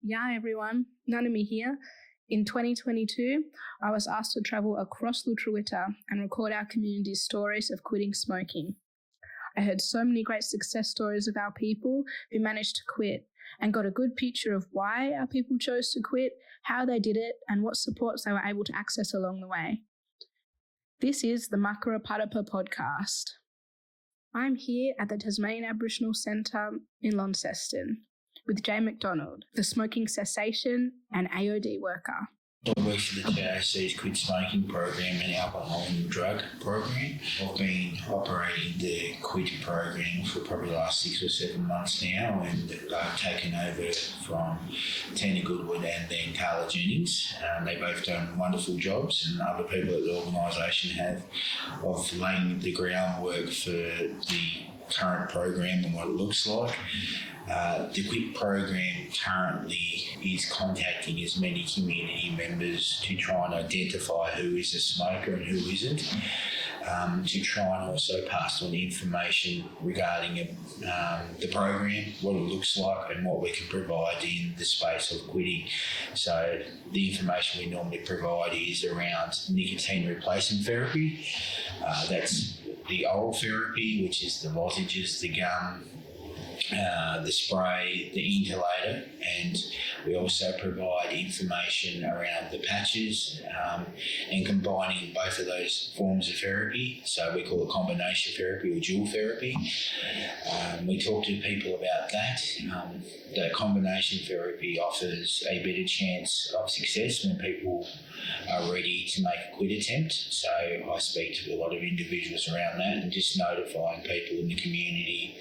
Yeah, everyone, Nanami here. In 2022, I was asked to travel across Lutruwita and record our community's stories of quitting smoking. I heard so many great success stories of our people who managed to quit and got a good picture of why our people chose to quit, how they did it, and what supports they were able to access along the way. This is the Makara Patapa podcast. I'm here at the Tasmanian Aboriginal Centre in Launceston with Jay McDonald, the smoking cessation and AOD worker. I work for the TAC's Quit Smoking program and alcohol and drug program. I've been operating the Quit program for probably the last 6 or 7 months now, and I've taken over from Tina Goodwood and then Carla Jennings. They both done wonderful jobs, and other people at the organisation have, of laying the groundwork for the current program and what it looks like. The Quit program currently is contacting as many community members to try and identify who is a smoker and who isn't, to try and also pass on information regarding the program, what it looks like and what we can provide in the space of quitting. So the information we normally provide is around nicotine replacement therapy. That's the oral therapy, which is the lozenges, the gum, the spray, the inhalator, and we also provide information around the patches and combining both of those forms of therapy. So we call it combination therapy or dual therapy. We talk to people about that. The combination therapy offers a better chance of success when people are ready to make a quit attempt. So I speak to a lot of individuals around that and just notifying people in the community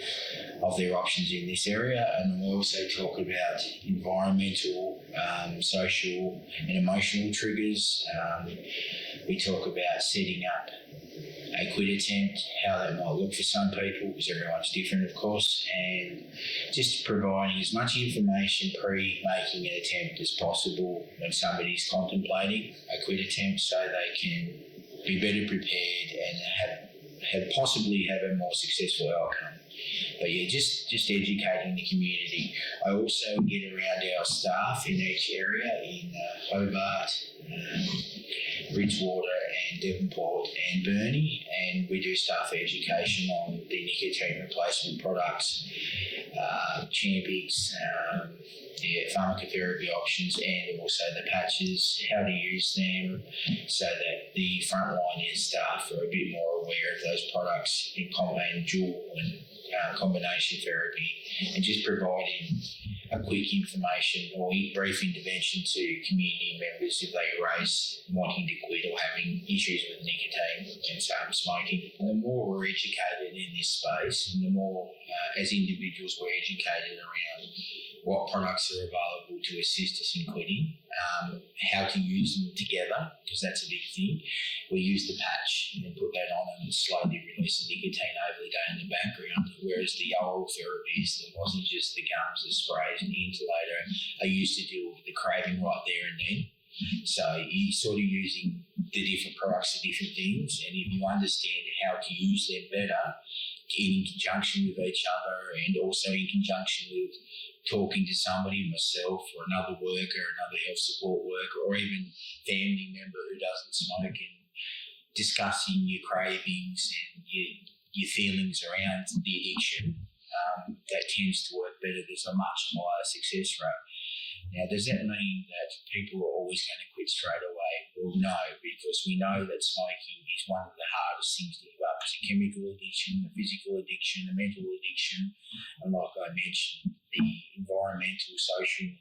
of their options in this area. And we also talk about environmental, social and emotional triggers. We talk about setting up a quit attempt, how that might look for some people, because everyone's different, of course, and just providing as much information pre-making an attempt as possible when somebody's contemplating a quit attempt, so they can be better prepared and possibly have a more successful outcome. But yeah, just educating the community. I also get around our staff in each area in Hobart, Bridgewater and Devonport and Burnie, and we do staff education on the nicotine replacement products, Champix, pharmacotherapy options, and also the patches, how to use them, so that the frontline staff are a bit more aware of those products in combination dual and combination therapy, and just providing a quick information or brief intervention to community members if they raise wanting to quit or having issues with nicotine and smoking. The more we're educated in this space, and the more as individuals we're educated around what products are available to assist us in quitting, how to use them together, because that's a big thing. We use the patch and then put that on and slowly release the nicotine over the day in the background, whereas the oral therapies, the lozenges, the gums, the sprays and the inhalator are used to deal with the craving right there and then. So you're sort of using the different products for different things, and if you understand how to use them better in conjunction with each other, and also in conjunction with talking to somebody, myself or another worker, another health support worker, or even family member who doesn't smoke, and discussing your cravings and your feelings around the addiction, that tends to work better. There's a much higher success rate. Now, does that mean that people are always going to quit straight away? Well, no, because we know that smoking is one of the hardest things to give up. It's a chemical addiction, a physical addiction, a mental addiction, and like I mentioned, the environmental, social,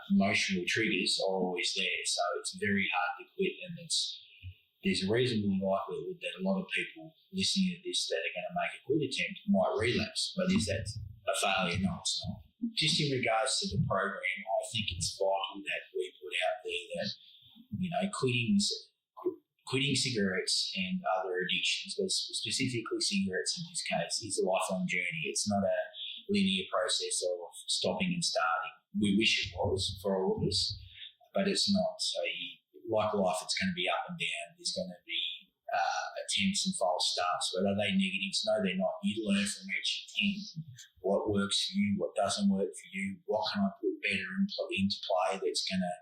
emotional triggers are always there. So it's very hard to quit, and there's a reasonable likelihood that a lot of people listening to this that are going to make a quit attempt might relapse. But is that a failure? No, it's not. Just in regards to the program, I think it's vital that we put out there that, quitting cigarettes and other addictions, but specifically cigarettes in this case, is a lifelong journey. It's not a linear process of stopping and starting. We wish it was for all of us, but it's not. So like life, it's going to be up and down. There's going to be attempts and false starts, but are they negatives? No, they're not. You learn from each attempt what works for you, what doesn't work for you, what can I put better into play that's going to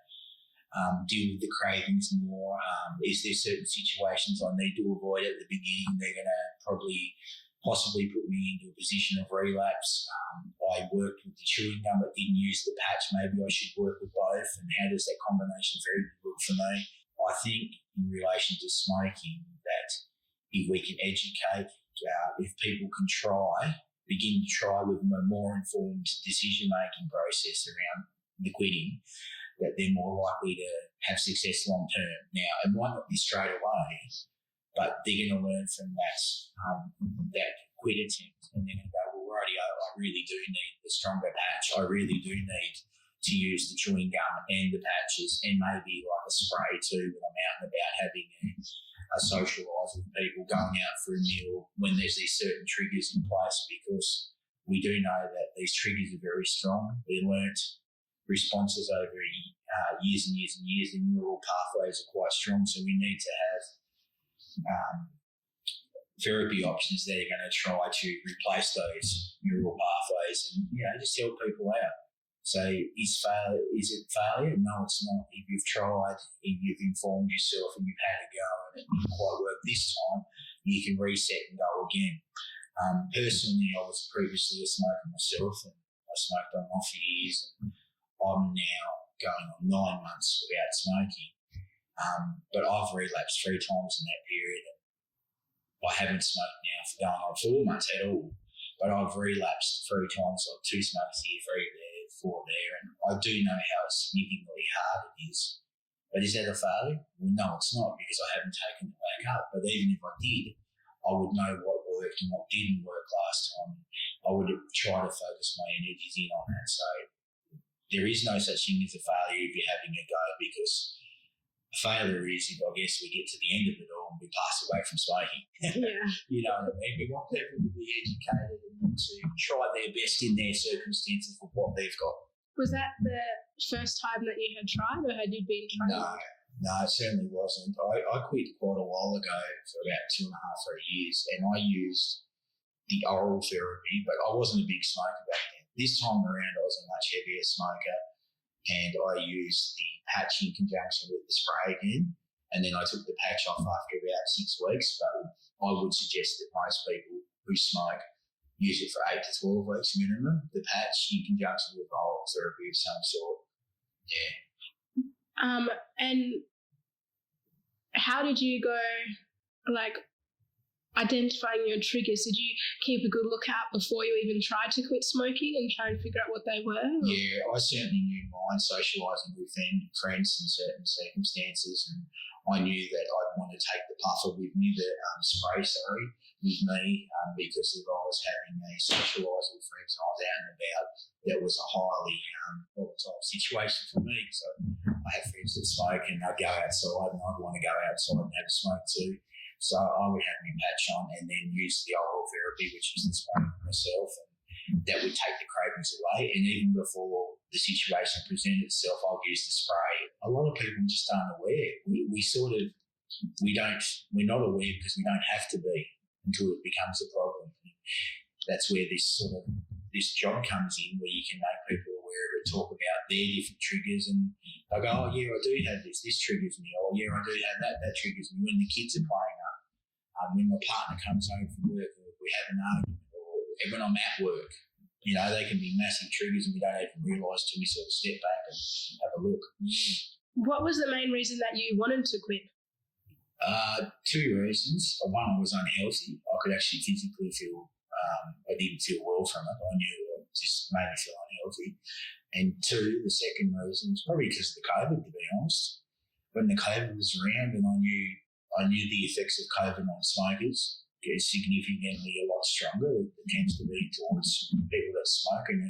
deal with the cravings more? Is there certain situations I need to avoid at the beginning? They're going to possibly put me into a position of relapse. I worked with the chewing gum but didn't use the patch. Maybe I should work with both, and how does that combination very good for me? I think in relation to smoking that if we can educate, if people can begin to try with a more informed decision-making process around the quitting, that they're more likely to have success long term. Now, it might not be straight away, but they're going to learn from that quit attempt, and they're going to go, well, rightio, I really do need the stronger patch. I really do need to use the chewing gum and the patches, and maybe like a spray too when I'm out and about having a socialise with people, going out for a meal when there's these certain triggers in place, because we do know that these triggers are very strong. They're learnt responses over years and years and years. The neural pathways are quite strong, so we need to have therapy options that are going to try to replace those neural pathways and just help people out. So is it failure? No, it's not. If you've tried, if you've informed yourself and you've had a go and it didn't quite work this time, you can reset and go again. Personally, I was previously a smoker myself, and I smoked on and off for years, and I'm now going on 9 months without smoking. But I've relapsed 3 times in that period. I haven't smoked now for going on 4 months at all, but I've relapsed 3 times, like 2 smokes here, 3 there, 4 there, and I do know how significantly hard it is. But is that a failure? Well, no, it's not, because I haven't taken it back up. But even if I did, I would know what worked and what didn't work last time. I would try to focus my energies in on that. So there is no such thing as a failure if you're having a go, because a failure is if, I guess, we get to the end of it all and we pass away from smoking. Yeah. You know what I mean? We want people to be educated and to try their best in their circumstances with what they've got. Was that the first time that you had tried, or had you been trying? No, it certainly wasn't. I quit quite a while ago for about 2.5, 3 years, and I used the oral therapy, but I wasn't a big smoker back then. This time around, I was a much heavier smoker, and I used the patch in conjunction with the spray again, and then I took the patch off after about 6 weeks. But I would suggest that most people who smoke use it for 8 to 12 weeks minimum, the patch in conjunction with oral therapy of some sort. Yeah. And how did you go, identifying your triggers? Did you keep a good lookout before you even tried to quit smoking and try and figure out what they were? Yeah, I certainly knew mine, socialising with friends in certain circumstances, and I knew that I'd want to take the puffer with me, the spray, with me, because if I was having a socialise with friends and I was out and about, that was a highly volatile situation for me. So I had friends that smoke and I'd go outside and I'd want to go outside and have a smoke too. So I would have my patch on and then use the oral therapy, which is the spray myself, and that would take the cravings away. And even before the situation presented itself, I'll use the spray. A lot of people just aren't aware. We're not aware because we don't have to be until it becomes a problem. That's where this job comes in, where you can make people aware of it, talk about their different triggers, and they'll go, oh yeah, I do have this triggers me, or yeah, I do have that triggers me. When the kids are playing up, when my partner comes home from work, or we have an argument, or when I'm at work, they can be massive triggers and we don't even realise till we sort of step back and have a look. What was the main reason that you wanted to quit? 2 reasons. One, I was unhealthy. I could actually physically feel, I didn't feel well from it. I knew it just made me feel unhealthy. And 2, the second reason was probably because of the COVID, to be honest. When the COVID was around and I knew the effects of COVID on smokers get significantly a lot stronger. It tends to be towards people that smoke and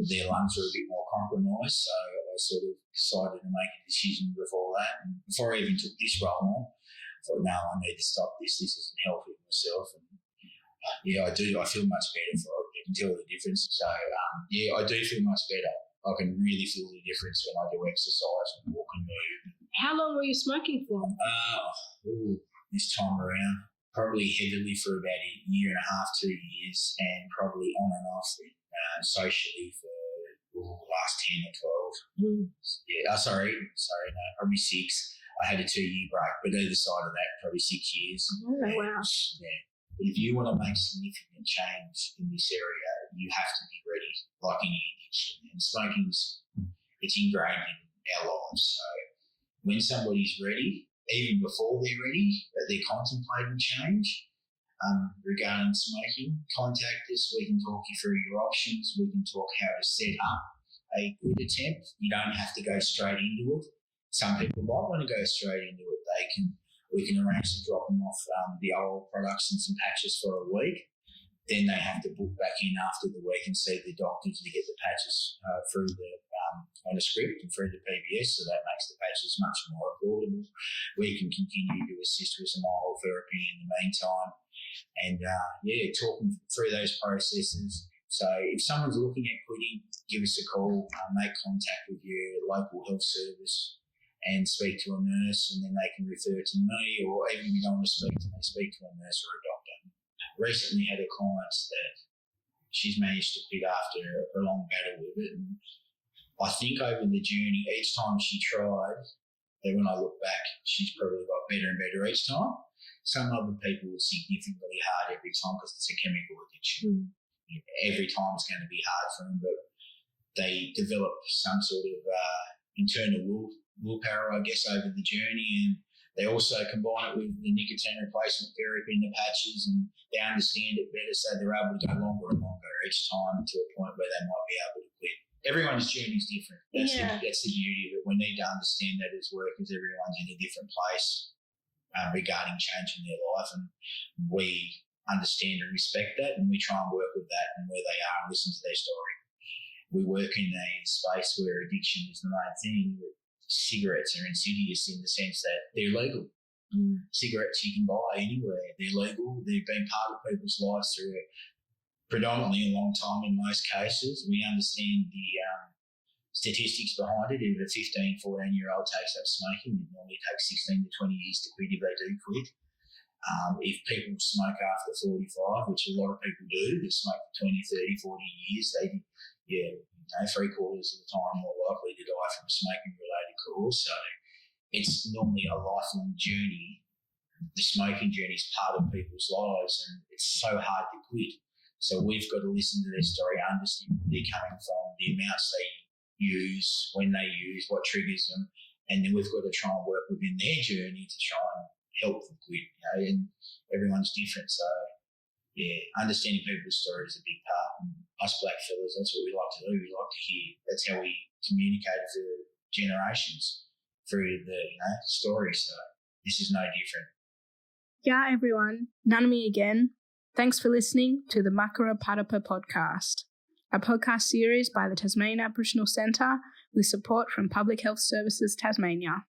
their lungs are a bit more compromised. So I sort of decided to make a decision before that. And before I even took this role on, I thought, no, I need to stop this. This isn't healthy for myself. And yeah, I do. I feel much better for it. You can tell the difference. So yeah, I do feel much better. I can really feel the difference when I do exercise and walk and move. How long were you smoking for? This time around, probably heavily for about 1.5 years, 2 years, and probably on and off socially for last 10 or 12. Yeah, no, probably 6. I had a 2-year break, but either side of that, probably 6 years. Oh, wow. Yeah. If you want to make significant change in this area, you have to be ready, like any addiction. And it's ingrained in our lives. So when somebody's ready, even before they're ready, they're contemplating change regarding smoking, contact us. We can talk you through your options. We can talk how to set up a good attempt. You don't have to go straight into it. Some people might want to go straight into it. We can arrange to drop them off the oral products and some patches for a week. Then they have to book back in after the week and see the doctor to get the patches through on a script and through the PBS, so that makes the patches much more affordable. We can continue to assist with some oral therapy in the meantime, and talking through those processes. So if someone's looking at quitting, give us a call, make contact with your local health service and speak to a nurse, and then they can refer to me, or even if you don't want to speak to me, speak to a nurse or a doctor. Recently had a client that she's managed to quit after a prolonged battle with it, and I think over the journey, each time she tried, that when I look back, she's probably got better and better each time. Some other people it's significantly hard every time because it's a chemical addiction. Every time it's going to be hard for them, but they develop some sort of internal willpower, I guess, over the journey, and they also combine it with the nicotine replacement therapy and the patches, and they understand it better, so they're able to go longer and longer each time to a point where they might be able to quit. Everyone's journey is different. That's the beauty of it. We need to understand that as workers, everyone's in a different place regarding changing their life, and we understand and respect that, and we try and work with that and where they are and listen to their story. We work in a space where addiction is the main thing. Cigarettes are insidious in the sense that they're legal. Cigarettes you can buy anywhere. They're legal. They've been part of people's lives through predominantly a long time in most cases. We understand the statistics behind it. If a 15, 14-year-old takes up smoking, it normally takes 16 to 20 years to quit if they do quit. If people smoke after 45, which a lot of people do, they smoke for 20, 30, 40 years, three-quarters of the time more likely to die from a smoking-related cause. So it's normally a lifelong journey. The smoking journey is part of people's lives, and it's so hard to quit. So we've got to listen to their story, understand where they're coming from, the amounts they use, when they use, what triggers them, and then we've got to try and work within their journey to try and help them quit. And everyone's different, so understanding people's stories is a big part. And us black fellas, that's what we like to do. We like to hear. That's how we communicate for generations through the story. So this is no different. Yeah, everyone. Nanami again. Thanks for listening to the Makara Patapa podcast, a podcast series by the Tasmanian Aboriginal Centre with support from Public Health Services Tasmania.